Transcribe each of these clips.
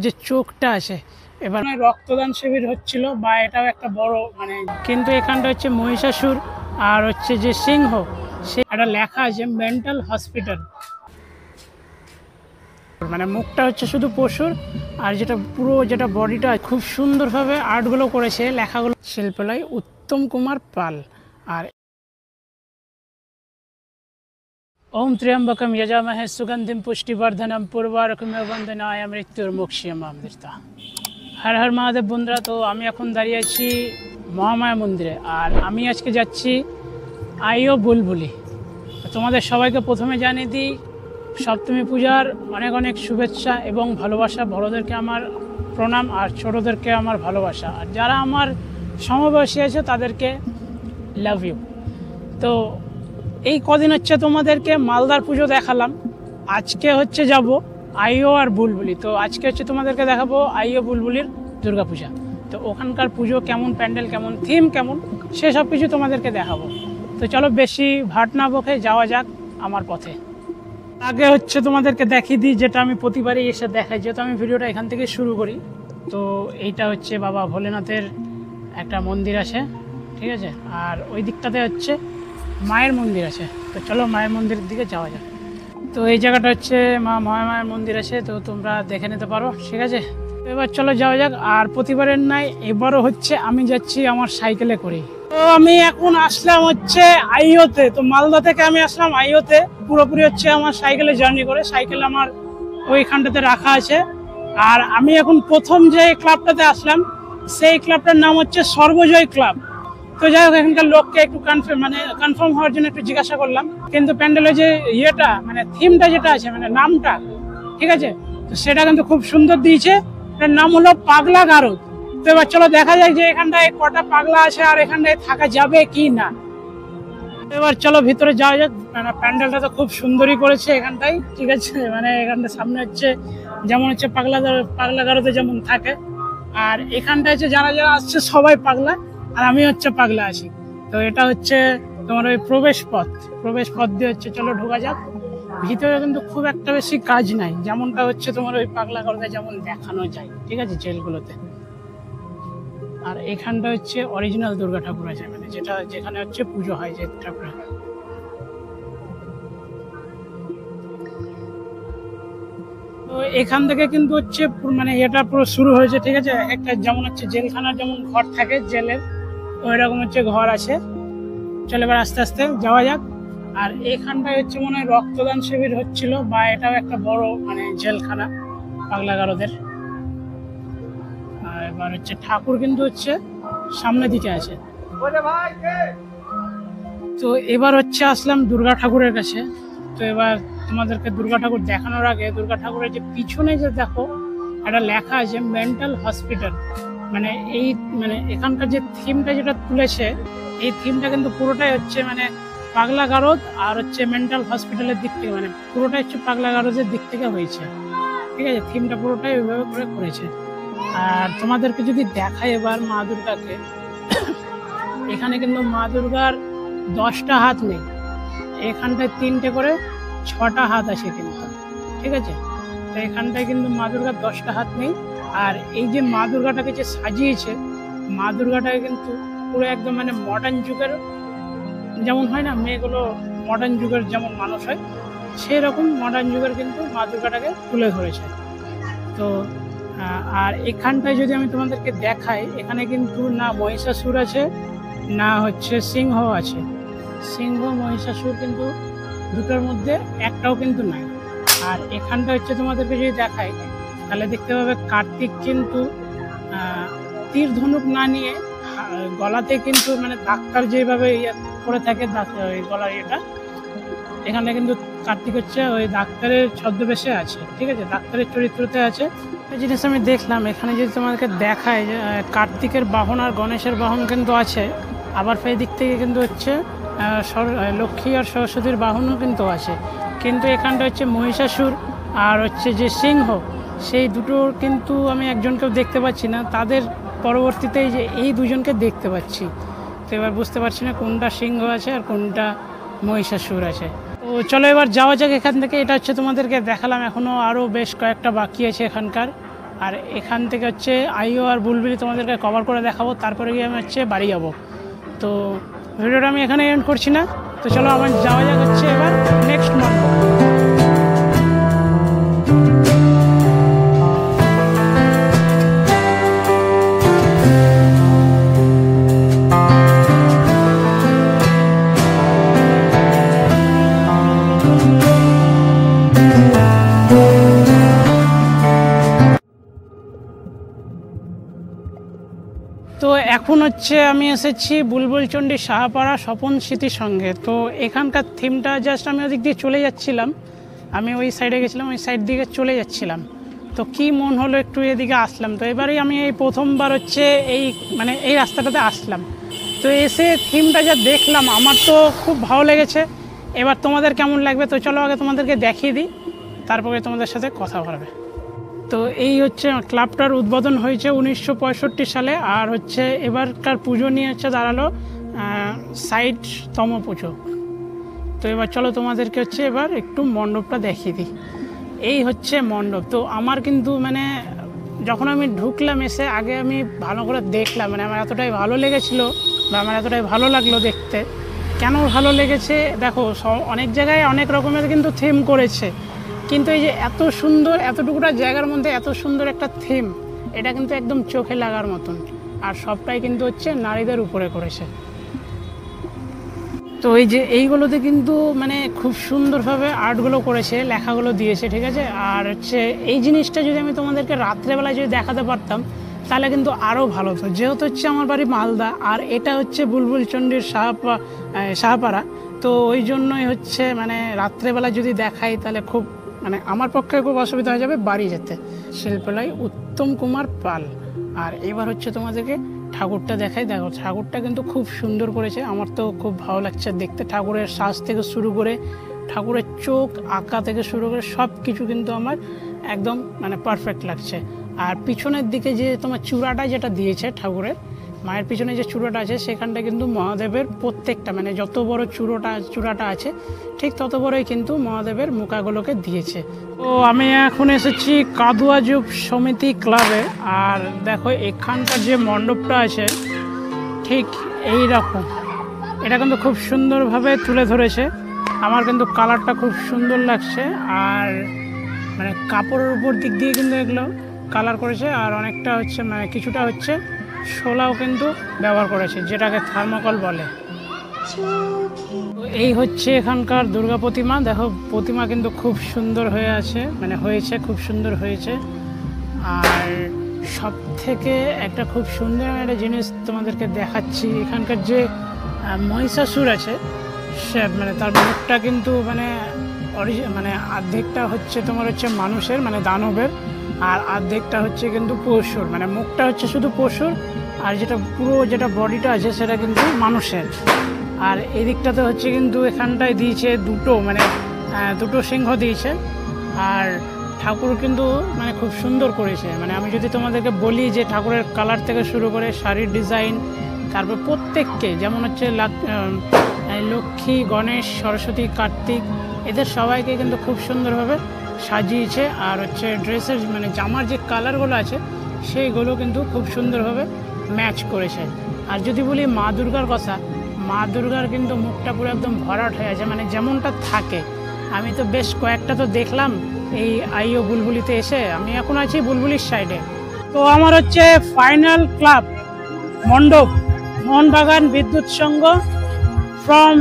যে চোখটা আছে এবার রক্তদান শিবির হচ্ছিল বা এটাও একটা বড় কিন্তু এখানটা হচ্ছে মহিষাসুর আর হচ্ছে যে সিংহ সে একটা লেখা আছে মেন্টাল হসপিটাল। মুখটা হচ্ছে শুধু পশুর আর যেটা পুরো যেটা বডিটা খুব সুন্দরভাবে আর্টগুলো করেছে, লেখাগুলো শিল্পালয় উত্তম কুমার পাল। আর ওম ত্র্যম্বকম যজামহে সুগন্ধিম পুষ্টিবর্ধনম পূর্বারকমেব বন্দনায় মৃত্যুর্মুক্ষীয়মামৃতা। হর হর মহাদেব বন্ধুরা, তো আমি এখন দাঁড়িয়ে আছি মহামায়া মন্দিরে আর আমি আজকে যাচ্ছি আইও বুলবুলি। তোমাদের সবাইকে প্রথমে জানিয়ে দিই সপ্তমী পূজার অনেক অনেক শুভেচ্ছা এবং ভালোবাসা। বড়োদেরকে আমার প্রণাম আর ছোটোদেরকে আমার ভালোবাসা, আর যারা আমার সমবয়সী আছে তাদেরকে লাভ ইউ। তো এই কদিন হচ্ছে তোমাদেরকে মালদার পুজো দেখালাম, আজকে হচ্ছে যাব আইও আর বুলবুলি। তো আজকে হচ্ছে তোমাদেরকে দেখাবো আইও বুলবুলির দুর্গাপূজা। তো ওখানকার পুজো কেমন, প্যান্ডেল কেমন, থিম কেমন, সেসব কিছু তোমাদেরকে দেখাবো। তো চলো বেশি ভাট না বকে যাওয়া যাক আমার পথে। আগে হচ্ছে তোমাদেরকে দেখিয়ে দিই যেটা আমি প্রতিবারই এসে দেখাই, যেহেতু আমি ভিডিওটা এখান থেকে শুরু করি। তো এইটা হচ্ছে বাবা ভোলেনাথের একটা মন্দির আছে, ঠিক আছে, আর ওই দিকটাতে হচ্ছে মায়ের মন্দির আছে। তো চলো মায়ের মন্দিরের দিকে যাওয়া যাক। তো এই জায়গাটা হচ্ছে মা মহামায়ার মন্দির আছে, তো তোমরা দেখে নিতে পারো, ঠিক আছে। এবার চলো যাওয়া যাক। আর প্রতিবারের নাই এবারও হচ্ছে আমি যাচ্ছি আমার সাইকেলে করেই। তো আমি এখন আসলাম হচ্ছে আইওতে। তো মালদা থেকে আমি আসলাম আইওতে পুরোপুরি হচ্ছে আমার সাইকেলে জার্নি করে। সাইকেল আমার ওইখানটাতে রাখা আছে। আর আমি এখন প্রথম যে ক্লাবটাতে আসলাম সেই ক্লাবটার নাম হচ্ছে সর্বজয় ক্লাব। তো যাই হোক, এখানকার লোককে একটু কনফার্ম হওয়ার জন্য একটু জিজ্ঞাসা করলাম, কিন্তু প্যান্ডেলের যে ইয়েটা থিমটা যেটা আছে নামটা, ঠিক আছে, তো সেটা কিন্তু খুব সুন্দর দিয়েছে। এটার নাম হলো পাগলা গারদ। তো এবার চলো দেখা যাক যে এখানটায় কটা পাগলা আছে আর এখানটায় থাকা যাবে কি না। এবার চলো ভিতরে যাওয়া যাক। প্যান্ডেলটা তো খুব সুন্দরই করেছে এখানটাই, ঠিক আছে। এখানটা সামনে হচ্ছে যেমন হচ্ছে পাগলা গারদে যেমন থাকে, আর এখানটা হচ্ছে যারা যারা আসছে সবাই পাগলা আর আমি হচ্ছে পাগলা আছি। তো এটা হচ্ছে তোমার ওই প্রবেশ পথ দিয়ে হচ্ছে চলো ঢোকা যাক। ভিতরে কিন্তু খুব একটা বেশি কাজ নাই, যেমনটা হচ্ছে তোমার ওই পাগলা গারদে যেমন দেখানো যায়, ঠিক আছে, জেলগুলোতে। আর এখানটা হচ্ছে অরিজিনাল দুর্গা ঠাকুর আছে, যেখানে হচ্ছে পুজো হয় যে ঠাকুর। তো এখান থেকে কিন্তু হচ্ছে এটা পুরো শুরু হয়েছে, ঠিক আছে। একটা যেমন হচ্ছে জেলখানার যেমন ঘর থাকে জেলের, ওই রকম হচ্ছে ঘর আছে। চলে এবার আস্তে আস্তে যাওয়া যাক। আর এখানটায় হচ্ছে মনে হয় রক্তদান শিবির হচ্ছিল বা এটাও একটা বড় জেলখানা পাগলা গারদের। আর এবার হচ্ছে ঠাকুর কিন্তু হচ্ছে সামনে দিকে আছে। তো এবার হচ্ছে আসলাম দুর্গা ঠাকুরের কাছে। তো এবার তোমাদেরকে দুর্গা ঠাকুর দেখানোর আগে দুর্গা ঠাকুরের যে পিছনে যে দেখো একটা লেখা আছে মেন্টাল হসপিটাল। এই এখানকার যে থিমটা যেটা তুলেছে, এই থিমটা কিন্তু পুরোটাই হচ্ছে পাগলা গারদ আর হচ্ছে মেন্টাল হসপিটালের দিক থেকে, পুরোটাই হচ্ছে পাগলা গারদের দিক থেকে হয়েছে, ঠিক আছে। থিমটা পুরোটাই ওইভাবে করে করেছে। আর তোমাদেরকে যদি দেখাই এবার মা দুর্গাকে, এখানে কিন্তু মা দুর্গার 10টা হাত নেই, এখানটায় 3টে করে 6টা হাত আছে কিন্তু, ঠিক আছে। তো এখানটায় কিন্তু মা দুর্গার 10টা হাত নেই। আর এই যে মা দুর্গাটাকে যে সাজিয়েছে, মা দুর্গাটাকে কিন্তু পুরো একদম মডার্ন যুগের যেমন হয় না, মেয়েগুলো মডার্ন যুগের যেমন মানুষ হয় সেই রকম মডার্ন যুগের কিন্তু মা দুর্গাটাকে তুলে ধরেছে। তো আর এখানটায় যদি আমি তোমাদেরকে দেখাই, এখানে কিন্তু না মহিষাসুর আছে না হচ্ছে সিংহ আছে। সিংহ মহিষাসুর কিন্তু দুটোর মধ্যে একটাও কিন্তু নাই। আর এখানটা হচ্ছে তোমাদেরকে যদি দেখাই তাহলে দেখতে পাবে কার্তিক কিন্তু তীর ধনুক না নিয়ে গলাতে কিন্তু ডাক্তার যেভাবে করে থাকে গলার এটা, এখানে কিন্তু কার্তিক হচ্ছে ওই ডাক্তারের ছদ্মবেশে আছে, ঠিক আছে, ডাক্তারের চরিত্রতে আছে। এই জিনিস আমি দেখলাম এখানে যদি তোমাদেরকে দেখায় যে কার্তিকের বাহন আর গণেশের বাহন কিন্তু আছে, আবার সেই দিক থেকে কিন্তু হচ্ছে লক্ষ্মী আর সরস্বতীর বাহনও কিন্তু আছে। কিন্তু এখানটা হচ্ছে মহিষাসুর আর হচ্ছে যে সিংহ, সেই দুটোর কিন্তু আমি একজনকেও দেখতে পাচ্ছি না। তাদের পরবর্তীতে যে এই দুজনকে দেখতে পাচ্ছি। তো এবার বুঝতে পারছি না কোনটা সিংহ আছে আর কোনটা মহিষাসুর আছে। তো চলো এবার যাওয়া যাক এখান থেকে। এটা হচ্ছে তোমাদেরকে দেখালাম, এখনও আরও বেশ কয়েকটা বাকি আছে এখানকার। আর এখান থেকে হচ্ছে আইও আর বুলবুলি তোমাদেরকে কভার করে দেখাবো, তারপরে গিয়ে আমি হচ্ছে বাড়ি যাব। তো ভিডিওটা আমি এখানে এন্ড করছি না, তো চলো আমার যাওয়া যাক হচ্ছে এবার নেক্সট মন্ডপ। তো এখন হচ্ছে আমি এসেছি বুলবুলচণ্ডী সাহাপাড়া স্বপন স্মৃতির সঙ্গে। তো এখানকার থিমটা জাস্ট আমি ওদিক দিয়ে চলে যাচ্ছিলাম, আমি ওই সাইডে গেছিলাম, ওই সাইড দিকে চলে যাচ্ছিলাম, তো কি মন হলো একটু এদিকে আসলাম। তো এবারেই আমি এই প্রথমবার হচ্ছে এই রাস্তাটাতে আসলাম। তো এসে থিমটা যা দেখলাম আমার তো খুব ভালো লেগেছে। এবার তোমাদের কেমন লাগবে তো চলো আগে তোমাদেরকে দেখিয়ে দিই, তারপরে তোমাদের সাথে কথা বলবে। তো এই হচ্ছে ক্লাবটার উদ্বোধন হয়েছে 1965 সালে, আর হচ্ছে এবারকার পুজো নিয়ে হচ্ছে দাঁড়ালো 60তম পুজো। তো এবার চলো তোমাদেরকে হচ্ছে এবার একটু মণ্ডপটা দেখিয়ে দিই। এই হচ্ছে মণ্ডপ। তো আমার কিন্তু যখন আমি ঢুকলাম এসে আগে আমি ভালো করে দেখলাম, আমার এতটাই ভালো লেগেছিলো বা আমার এতটাই ভালো লাগলো দেখতে। কেন ভালো লেগেছে দেখো, অনেক জায়গায় অনেক রকমের কিন্তু থিম করেছে, কিন্তু এই যে এত সুন্দর এতটুকুটা জায়গার মধ্যে এত সুন্দর একটা থিম, এটা কিন্তু একদম চোখে লাগার মতন। আর সবটাই কিন্তু হচ্ছে নারীদের উপরে করেছে। তো এই যে এইগুলোতে কিন্তু খুব সুন্দরভাবে আর্টগুলো করেছে, লেখাগুলো দিয়েছে, ঠিক আছে। আর হচ্ছে এই জিনিসটা যদি আমি তোমাদেরকে রাত্রেবেলায় যদি দেখাতে পারতাম তাহলে কিন্তু আরও ভালো হতো। যেহেতু হচ্ছে আমার বাড়ি মালদা আর এটা হচ্ছে বুলবুলচণ্ডীর সাহাপাড়া, তো ওই জন্যই হচ্ছে রাত্রেবেলা যদি দেখাই তাহলে খুব আমার পক্ষে খুব অসুবিধা হয়ে যাবে বাড়ি যেতে। শিল্পালয় উত্তম কুমার পাল। আর এবার হচ্ছে তোমাদেরকে ঠাকুরটা দেখাই। দেখো ঠাকুরটা কিন্তু খুব সুন্দর করেছে, আমার তো খুব ভালো লাগছে দেখতে। ঠাকুরের সাজ থেকে শুরু করে ঠাকুরের চোখ আঁকা থেকে শুরু করে সব কিছু কিন্তু আমার একদম পারফেক্ট লাগছে। আর পিছনের দিকে যে তোমার চূড়াটা যেটা দিয়েছে ঠাকুরের, মায়ের পিছনে যে চূড়াটা আছে সেখানটা কিন্তু মহাদেবের প্রত্যেকটা যত বড় চূড়াটা আছে ঠিক তত বড়ই কিন্তু মহাদেবের মুখাগুলোকে দিয়েছে। তো আমি এখন এসেছি কাদুয়া যুব সমিতি ক্লাবে। আর দেখো এখানকার যে মণ্ডপটা আছে ঠিক এই রকম, এটা কিন্তু খুব সুন্দরভাবে তুলে ধরেছে। আমার কিন্তু কালারটা খুব সুন্দর লাগছে। আর কাপড়ের উপর দিক দিয়ে কিন্তু এগুলো কালার করেছে। আর অনেকটা হচ্ছে কিছুটা হচ্ছে শোলাও কিন্তু ব্যবহার করেছে, যেটাকে থার্মোকল বলে। এই হচ্ছে এখানকার দুর্গা প্রতিমা। দেখো প্রতিমা কিন্তু খুব সুন্দর হয়ে আছে, হয়েছে খুব সুন্দর হয়েছে। আর সব থেকে একটা খুব সুন্দর একটা জিনিস তোমাদেরকে দেখাচ্ছি, এখানকার যে মহিষাসুর আছে সে তার মুখটা কিন্তু অর্ধেকটা হচ্ছে তোমার হচ্ছে মানুষের দানবের, আর অর্ধেকটা হচ্ছে কিন্তু পশুর, মুখটা হচ্ছে শুধু পশুর আর যেটা বডিটা আছে সেটা কিন্তু মানুষের। আর এই দিকটাতে হচ্ছে কিন্তু এখানটায় দিয়েছে দুটো সিংহ দিয়েছে। আর ঠাকুর কিন্তু খুব সুন্দর করেছে। আমি যদি তোমাদেরকে বলি যে ঠাকুরের কালার থেকে শুরু করে শাড়ির ডিজাইন, তারপর প্রত্যেককে যেমন হচ্ছে লক্ষ্মী, গণেশ, সরস্বতী, কার্তিক, এদের সবাইকে কিন্তু খুব সুন্দরভাবে সাজিয়েছে। আর হচ্ছে ড্রেসের জামার যে কালারগুলো আছে সেইগুলো কিন্তু খুব সুন্দরভাবে ম্যাচ করেছে। আর যদি বলি মা দুর্গার কথা, মা দুর্গার কিন্তু মুখটা পুরো একদম ভরাট হয়ে আছে, যেমনটা থাকে। আমি তো বেশ কয়েকটা তো দেখলাম এই আইও বুলবুলিতে এসে। আমি এখন আছি বুলবুলির সাইডে। তো আমার হচ্ছে ফাইনাল ক্লাব মণ্ডপ মোহনবাগান বিদ্যুৎ সংঘ ফ্রম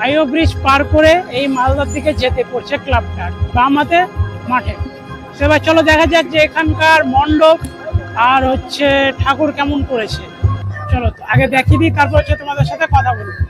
আইও ব্রিজ পার করে এই মালদার দিকে যেতে পড়ছে ক্লাবটা বাম হাতে মাঠে। সেবার চলো দেখা যাক যে এখানকার মণ্ডপ আর হচ্ছে ঠাকুর কেমন করেছে। চলো আগে দেখিয়ে দিই, তারপর হচ্ছে তোমাদের সাথে কথা বলবো।